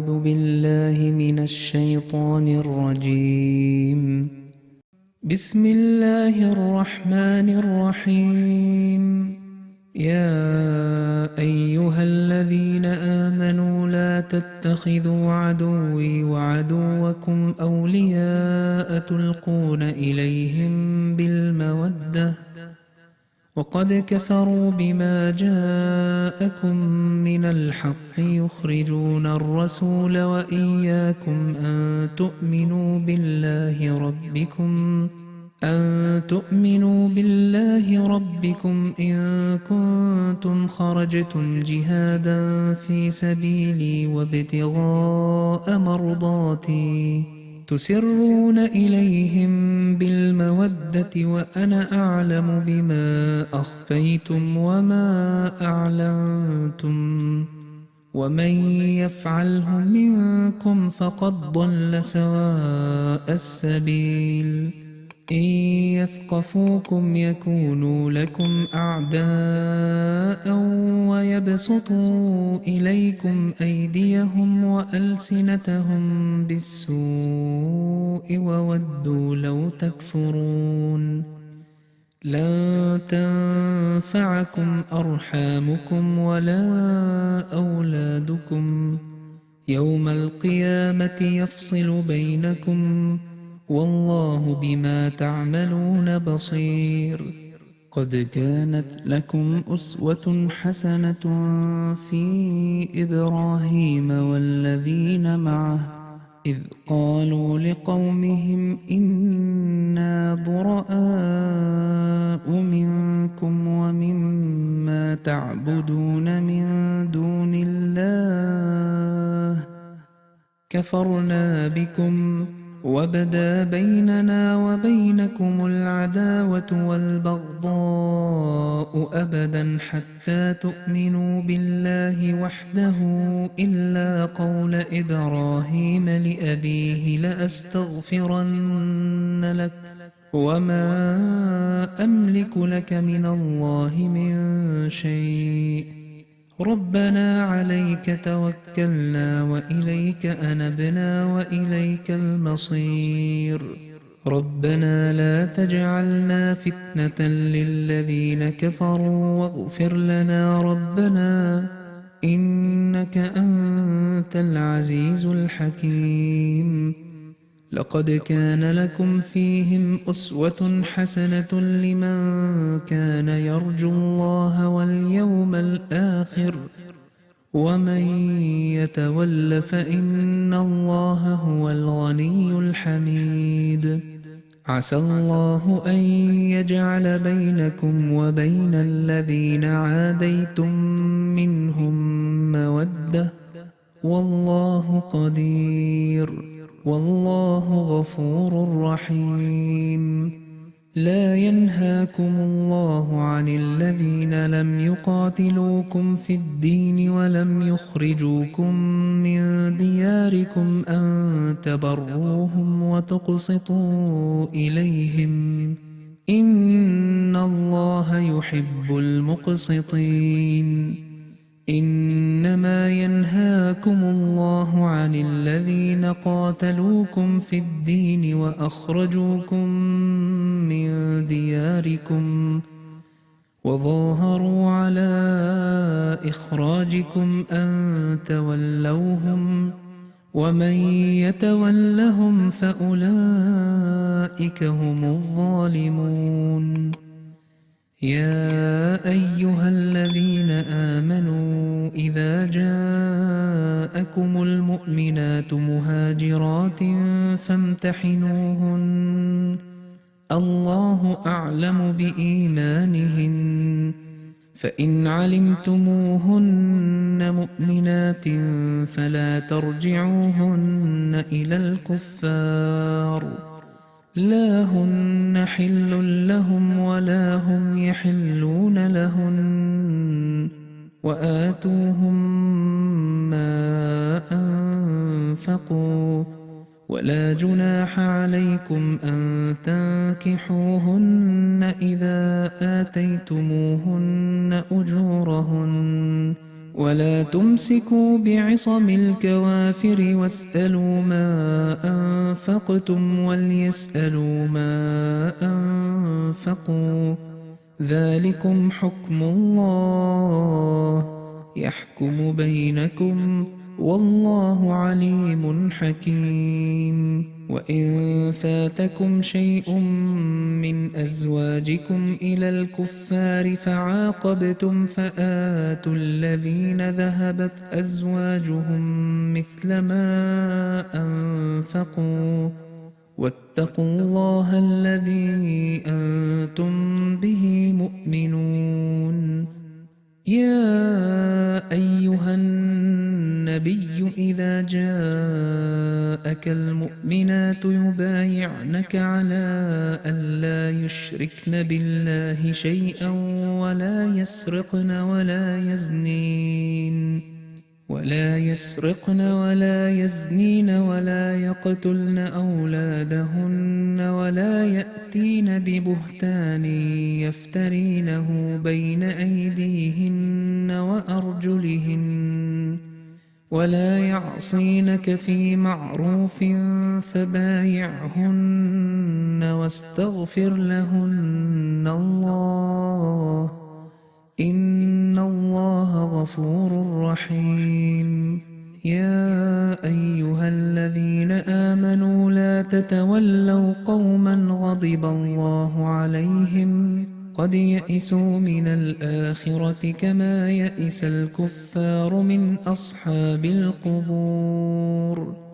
أعوذ بالله من الشيطان الرجيم. بسم الله الرحمن الرحيم. يا أيها الذين آمنوا لا تتخذوا عدوي وعدوكم أولياء تلقون إليهم بالمودة وقد كفروا بما جاءكم من الحق يخرجون الرسول وإياكم أن تؤمنوا بالله ربكم إن كنتم خرجتم جهادا في سبيلي وابتغاء مرضاتي تسرون إليهم بالمودة وأنا أعلم بما أخفيتم وما أعلنتم ومن يفعله منكم فقد ضل سواء السبيل. إن يثقفوكم يكونوا لكم أعداء ويبسطوا إليكم أيديهم وألسنتهم بالسوء وودوا لو تكفرون. لن تنفعكم أرحامكم ولا أولادكم يوم القيامة يفصل بينكم والله بما تعملون بصير. قد كانت لكم أسوة حسنة في إبراهيم والذين معه إذ قالوا لقومهم إنا براء منكم ومما تعبدون من دون الله كفرنا بكم وبدا بيننا وبينكم العداوة والبغضاء أبدا حتى تؤمنوا بالله وحده إلا قول إبراهيم لأبيه لأستغفرن لك وما أملك لك من الله من شيء ربنا عليك توكلنا وإليك أنبنا وإليك المصير. ربنا لا تجعلنا فتنة للذين كفروا واغفر لنا ربنا إنك أنت العزيز الحكيم. لقد كان لكم فيهم أسوة حسنة لمن كان يرجو الله واليوم الآخر ومن يتول فإن الله هو الغني الحميد. عسى الله أن يجعل بينكم وبين الذين عاديتم منهم مودة والله قدير والله غفور رحيم. لا ينهاكم الله عن الذين لم يقاتلوكم في الدين ولم يخرجوكم من دياركم أن تبروهم وتقسطوا إليهم إن الله يحب المقسطين. إنما ينهاكم الله عن الذين قاتلوكم في الدين وأخرجوكم من دياركم وظاهروا على إخراجكم أن تولوهم ومن يتولهم فأولئك هم الظالمون. يا أيها الذين آمنوا إذا جاءكم المؤمنات مهاجرات فامتحنوهن الله أعلم بإيمانهن فإن علمتموهن مؤمنات فلا ترجعوهن إلى الكفار لا هن حل لهم ولا هم يحلون لهن وآتوهم ما أنفقوا ولا جناح عليكم أن تنكحوهن إذا آتيتموهن أجورهن ولا تمسكوا بعصم الكوافر واسألوا ما أنفقتم وليسألوا ما أنفقوا ذلكم حكم الله يحكم بينكم والله عليم حكيم. وإن فاتكم شيء من أزواجكم إلى الكفار فعاقبتم فآتوا الذين ذهبت أزواجهم مثل ما أنفقوا واتقوا الله الذي أنتم به مؤمنون. يا أيها النبي إذا جاءك المؤمنات يبايعنك على ألا يشركن بالله شيئا ولا يسرقن ولا يزنين ولا يقتلن أولادهن ولا يأتين ببهتان يفترينه بين أيديهن وأرجلهن ولا يعصينك في معروف فبايعهن واستغفر لهن الله إن الله غفور رحيم. يا أيها الذين آمنوا لا تتولوا قوما غضب الله عليهم قد يئسوا من الآخرة كما يئس الكفار من أصحاب القبور.